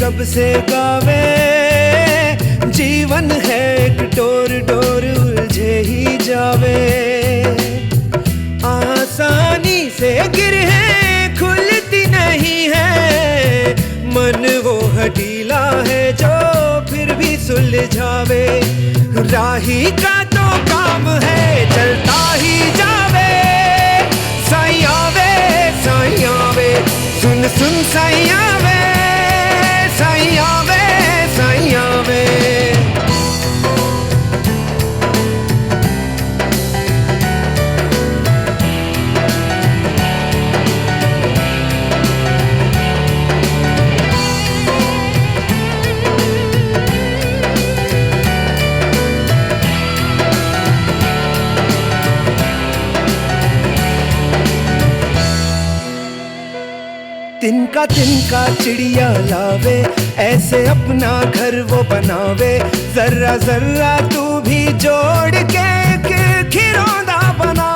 सबसे गावे। जीवन है एक डोर, डोर उलझे ही जावे। आसानी से गिरे खुलती नहीं है, मन वो हठीला है जो फिर भी सुलझावे। राही का तो काम है चलता ही जावे। साईं वे साईं वे, सुन सुन साईं वे, साईं वे साईं वे। तिनका तिनका चिड़िया लावे, ऐसे अपना घर वो बनावे। जर्रा जर्रा तू भी जोड़ के खिरौना बना।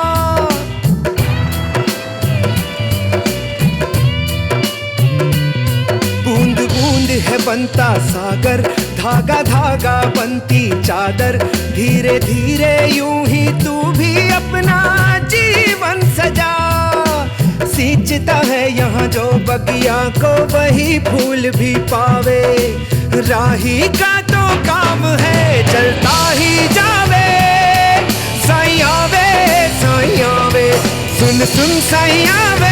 बूंद बूंद है बनता सागर, धागा धागा बनती चादर। धीरे धीरे यूं ही तू भी अपना जीवन सजा। सींचता है यहाँ जो बगिया को वही फूल भी पावे। राही का तो काम है चलता ही जावे। साईं वे साईं वे, सुन सुन साईं वे,